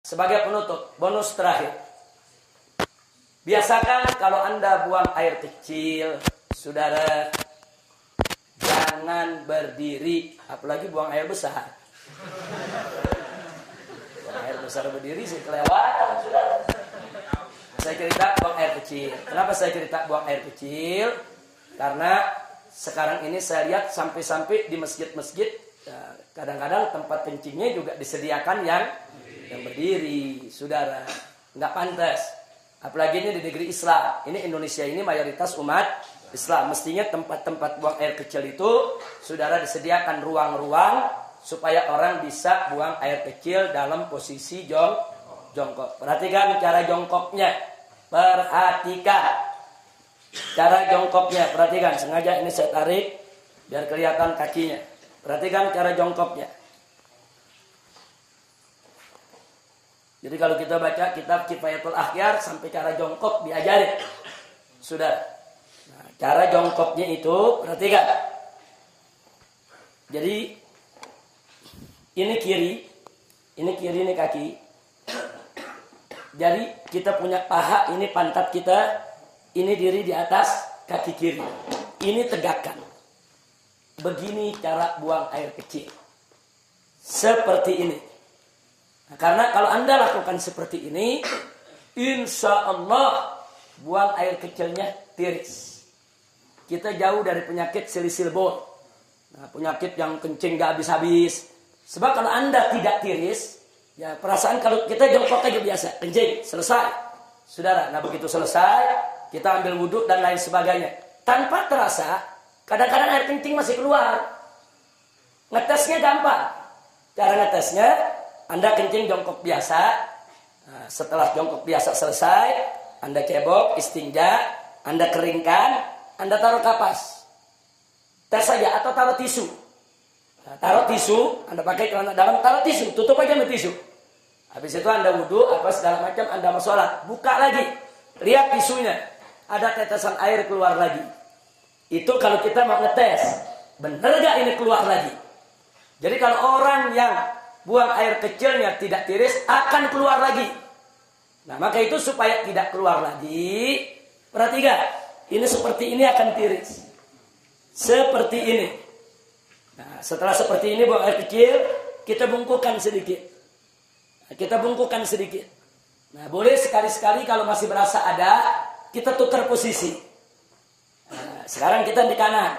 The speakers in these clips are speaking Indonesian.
sebagai penutup, bonus terakhir. Biasakan kalau Anda buang air kecil, saudara, jangan berdiri, apalagi buang air besar. Buang air besar berdiri sih kelewatan, saudara. Saya cerita buang air kecil. Kenapa saya cerita buang air kecil? Karena sekarang ini saya lihat sampai-sampai di masjid-masjid, kadang-kadang tempat kencingnya juga disediakan yang berdiri, saudara. Nggak pantas. Apalagi ini di negeri Islam. Ini Indonesia ini mayoritas umat Islam. Mestinya tempat-tempat buang air kecil itu, saudara, disediakan ruang-ruang supaya orang bisa buang air kecil dalam posisi jongkok. Perhatikan cara jongkoknya. Perhatikan cara jongkoknya. Perhatikan. Sengaja ini saya tarik biar kelihatan kakinya. Perhatikan cara jongkoknya. Jadi kalau kita baca kitab Kifayatul Akhyar sampai cara jongkok diajarin. Sudah. Nah, cara jongkoknya itu perhatikan. Jadi ini kiri, ini kaki. Jadi kita punya paha, ini pantat kita, ini diri di atas kaki kiri. Ini tegakkan. Begini cara buang air kecil. Seperti ini. Nah, karena kalau Anda lakukan seperti ini, insya Allah buang air kecilnya tiris. Kita jauh dari penyakit silisil bone. Nah, penyakit yang kencing gak habis-habis. Sebab kalau Anda tidak tiris, ya perasaan kalau kita jongkok aja biasa, kencing, selesai. Saudara, nah begitu selesai, kita ambil wudhu dan lain sebagainya. Tanpa terasa, kadang-kadang air kencing masih keluar. Ngetesnya gampang. Cara ngetesnya, Anda kencing jongkok biasa. Nah, setelah jongkok biasa selesai, Anda cebok, istinja, Anda keringkan, Anda taruh kapas. Tes saja atau taruh tisu. Nah, taruh tisu, Anda pakai celana dalam, taruh tisu, tutup aja sama tisu. Habis itu Anda wudhu, apa segala macam, Anda mau sholat. Buka lagi, lihat tisunya. Ada tetesan air keluar lagi. Itu kalau kita mau ngetes, bener gak ini keluar lagi? Jadi kalau orang yang buang air kecilnya tidak tiris, akan keluar lagi. Nah, maka itu supaya tidak keluar lagi, perhatikan, ini seperti ini akan tiris. Seperti ini. Nah, setelah seperti ini buang air kecil, kita bungkukan sedikit. Nah, kita bungkukan sedikit. Nah, boleh sekali-sekali kalau masih berasa ada, kita tukar posisi. Nah, sekarang kita di kanan,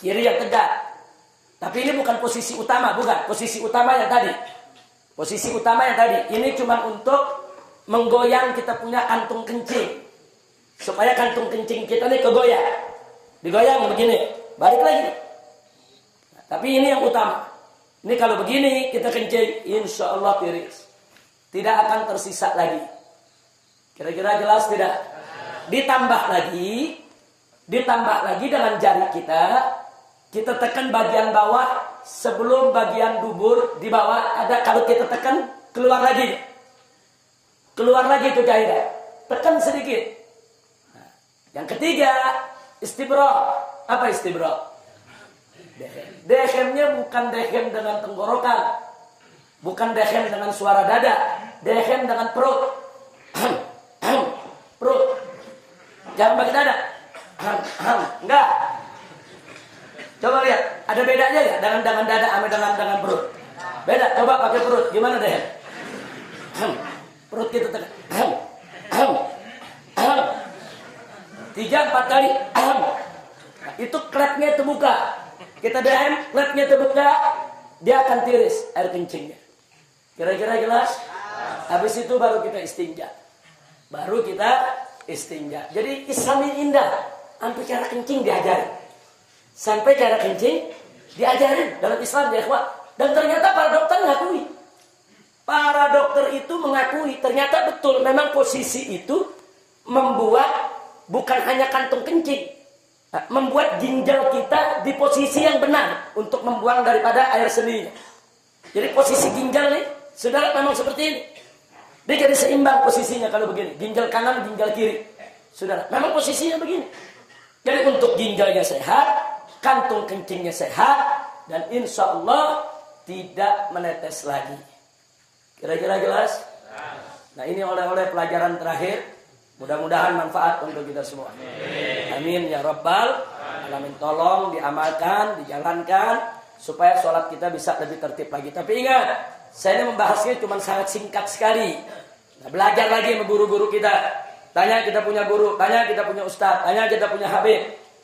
kiri yang tegak. Tapi ini bukan posisi utama, bukan. Posisi utama yang tadi. Posisi utama yang tadi. Ini cuma untuk menggoyang kita punya kantung kencing. Supaya kantung kencing kita ini kegoyang. Digoyang begini. Balik lagi. Nah, tapi ini yang utama. Ini kalau begini kita kencing, insya Allah tiris. Tidak akan tersisa lagi. Kira-kira jelas tidak? Ditambah lagi dengan jari kita. Kita tekan bagian bawah sebelum bagian dubur di bawah ada, kalau kita tekan keluar lagi. Keluar lagi itu cairan. Tekan sedikit. Nah, yang ketiga, istibra. Apa istibra? Dehem. Bukan dehem dengan tenggorokan. Bukan dehem dengan suara dada. Dehem dengan perut. Perut. Jangan pakai dada. Enggak. Coba lihat, ada bedanya ya dengan dada sama dengan perut? Beda, coba pakai perut. Gimana deh? Perut kita tekan. 3-4 kali. Nah, itu klepnya terbuka. Kita dehem, klepnya terbuka, dia akan tiris air kencingnya. Kira-kira jelas? Habis itu baru kita istinja. Jadi Islam ini indah. Sampai cara kencing diajarin. Sampai cara kencing diajarin dalam Islam, ya ikhwan. Dan ternyata para dokter mengakui. Para dokter itu mengakui ternyata betul memang posisi itu membuat bukan hanya kantung kencing, membuat ginjal kita di posisi yang benar untuk membuang daripada air seninya. Jadi posisi ginjal nih, saudara, memang seperti ini. Dia jadi seimbang posisinya kalau begini. Ginjal kanan, ginjal kiri. Saudara, memang posisinya begini. Jadi untuk ginjalnya sehat, kantung kencingnya sehat, dan insya Allah tidak menetes lagi. Kira-kira jelas? Nah, ini oleh-oleh pelajaran terakhir. Mudah-mudahan manfaat untuk kita semua. Amin ya rabbal alamin. Tolong diamalkan, dijalankan supaya sholat kita bisa lebih tertib lagi. Tapi ingat, saya ini membahasnya cuma sangat singkat sekali. Nah, belajar lagi sama guru-guru kita. Tanya kita punya guru, tanya kita punya ustadz, tanya kita punya habib.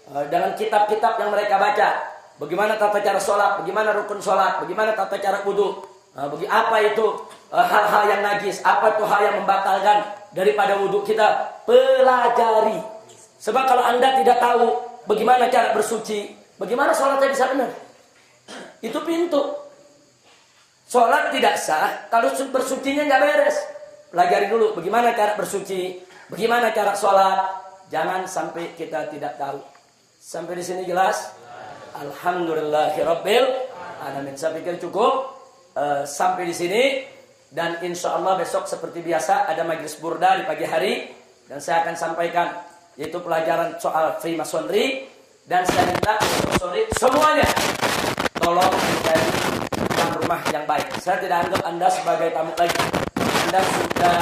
Dengan kitab-kitab yang mereka baca. Bagaimana tata cara sholat, bagaimana rukun sholat, bagaimana tata cara wudu. Bagi apa itu hal-hal yang najis, apa itu hal yang membatalkan daripada wudhu kita, pelajari. Sebab kalau Anda tidak tahu bagaimana cara bersuci, bagaimana sholatnya bisa benar? Itu pintu. Sholat tidak sah kalau bersucinya nggak beres. Pelajari dulu bagaimana cara bersuci, bagaimana cara sholat. Jangan sampai kita tidak tahu. Sampai di sini jelas? Alhamdulillahirabbil alamin. Saya pikir cukup. Sampai di sini, dan insya Allah besok seperti biasa ada majlis burda di pagi hari, dan saya akan sampaikan yaitu pelajaran soal Freemasonry, dan saya minta semuanya tolong menjadi tuan rumah yang baik. Saya tidak anggap Anda sebagai tamu lagi. Anda sudah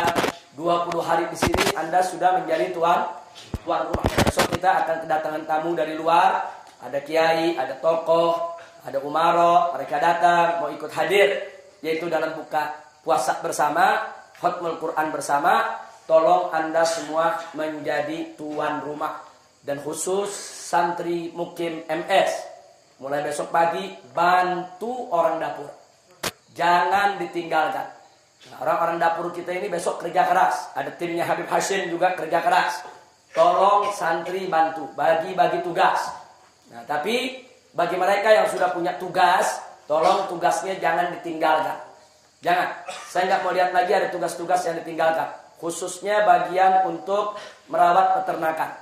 20 hari di sini, Anda sudah menjadi tuan rumah. Besok kita akan kedatangan tamu dari luar, ada kiai, ada tokoh, ada umaro, mereka datang mau ikut hadir, yaitu dalam buka puasa bersama, khatmul Quran bersama. Tolong Anda semua menjadi tuan rumah, dan khusus santri mukim MS. Mulai besok pagi bantu orang dapur, jangan ditinggalkan. Nah, orang-orang dapur kita ini besok kerja keras. Ada timnya Habib Hashim juga kerja keras. Tolong santri bantu, bagi-bagi tugas. Nah, tapi bagi mereka yang sudah punya tugas, tolong tugasnya jangan ditinggalkan. Jangan. Saya nggak mau lihat lagi ada tugas-tugas yang ditinggalkan. Khususnya bagian untuk merawat peternakan.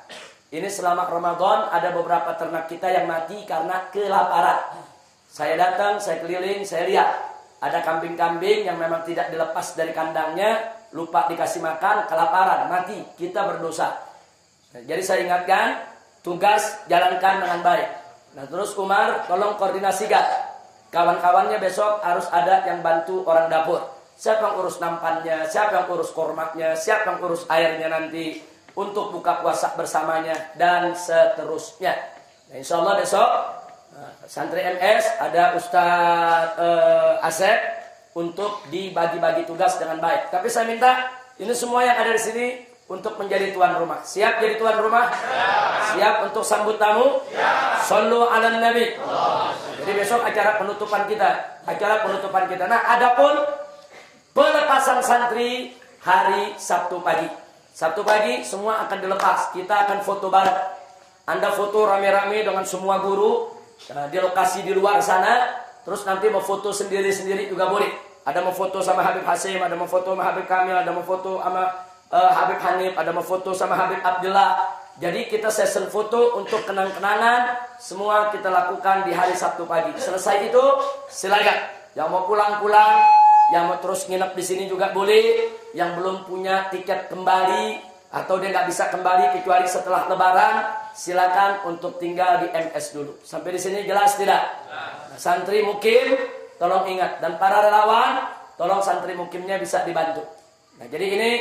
Ini selama Ramadan ada beberapa ternak kita yang mati karena kelaparan. Saya datang, saya keliling, saya lihat. Ada kambing-kambing yang memang tidak dilepas dari kandangnya, lupa dikasih makan, kelaparan, mati. Kita berdosa. Jadi saya ingatkan, tugas jalankan dengan baik. Nah, terus Umar tolong koordinasikan. Kawan-kawannya besok harus ada yang bantu orang dapur. Siapa yang urus nampannya, siapa yang urus kormaknya, siapa yang urus airnya nanti untuk buka puasa bersamanya, dan seterusnya. Nah, insya Allah besok santri MS ada Ustadz Asep untuk dibagi-bagi tugas dengan baik. Tapi saya minta ini semua yang ada di sini untuk menjadi tuan rumah. Siap jadi tuan rumah? Ya. Siap untuk sambut tamu? Ya. Shallu ala nabi. Jadi besok acara penutupan kita. Nah, adapun pelepasan santri hari Sabtu pagi. Sabtu pagi semua akan dilepas. Kita akan foto bareng. Anda foto rame-rame dengan semua guru di lokasi di luar sana. Terus nanti mau foto sendiri-sendiri juga boleh. Ada mau foto sama Habib Hasim, ada mau foto sama Habib Kamil, ada mau foto sama Habib Hanif, ada mau foto sama Habib Abdullah. Jadi kita session foto untuk kenang-kenangan. Semua kita lakukan di hari Sabtu pagi. Selesai itu silakan. Yang mau pulang-pulang, yang mau terus nginep di sini juga boleh. Yang belum punya tiket kembali atau dia nggak bisa kembali kecuali setelah Lebaran, silakan untuk tinggal di MS dulu. Sampai di sini jelas tidak? Nah, santri mukim, tolong ingat, dan para relawan, tolong santri mukimnya bisa dibantu. Nah, jadi ini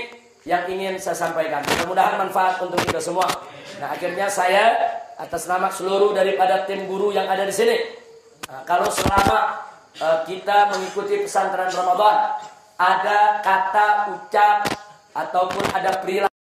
yang ingin saya sampaikan. Mudah-mudahan manfaat untuk kita semua. Nah, akhirnya saya atas nama seluruh daripada tim guru yang ada di sini, kalau selama kita mengikuti pesantren Ramadan, ada kata ucap ataupun ada perilaku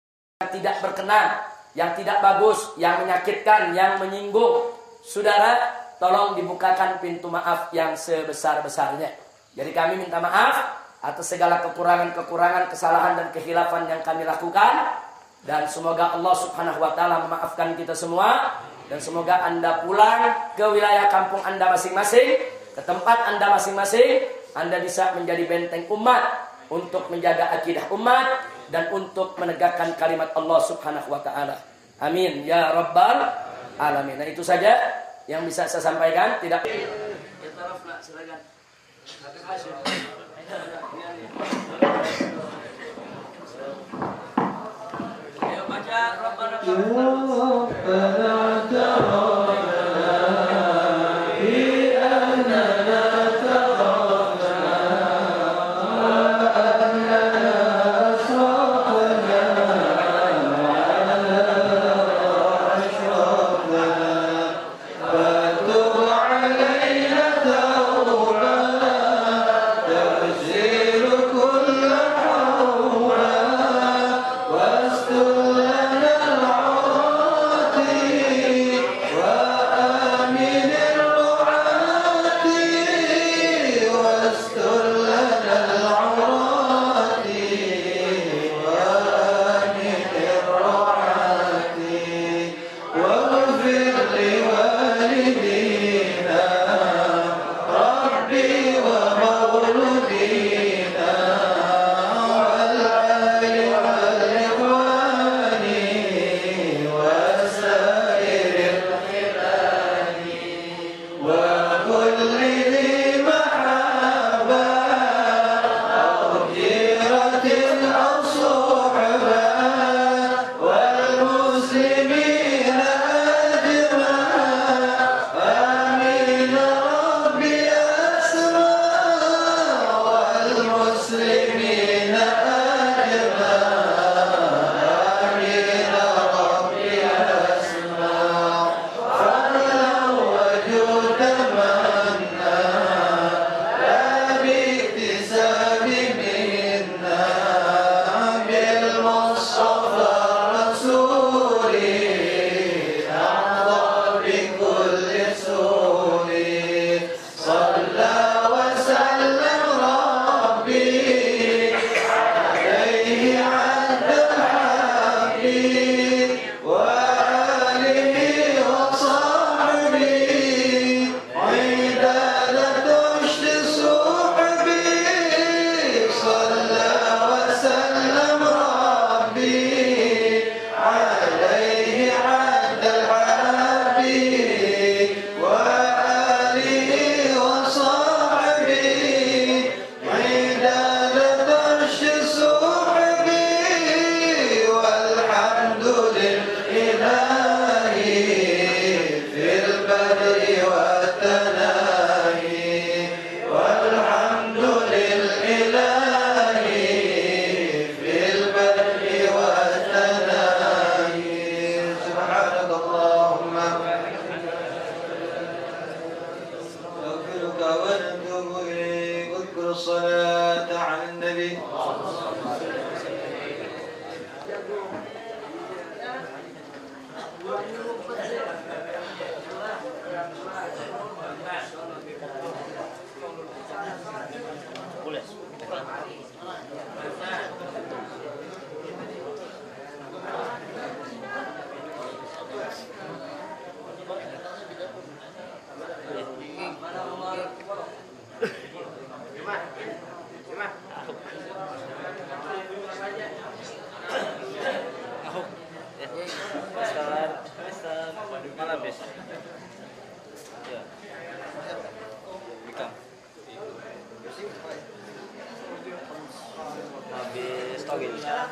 yang tidak berkenan, yang tidak bagus, yang menyakitkan, yang menyinggung, saudara, tolong dibukakan pintu maaf yang sebesar-besarnya. Jadi kami minta maaf atas segala kekurangan-kekurangan, kesalahan dan kehilafan yang kami lakukan, dan semoga Allah Subhanahu wa taala memaafkan kita semua, dan semoga Anda pulang ke wilayah kampung Anda masing-masing, ke tempat Anda masing-masing. Anda bisa menjadi benteng umat untuk menjaga akidah umat dan untuk menegakkan kalimat Allah Subhanahu wa taala. Amin ya rabbal alamin. Nah, itu saja yang bisa saya sampaikan. Tidak. Ya tarafna, silakan. Ayo baca Rabbana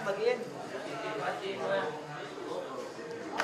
bagian.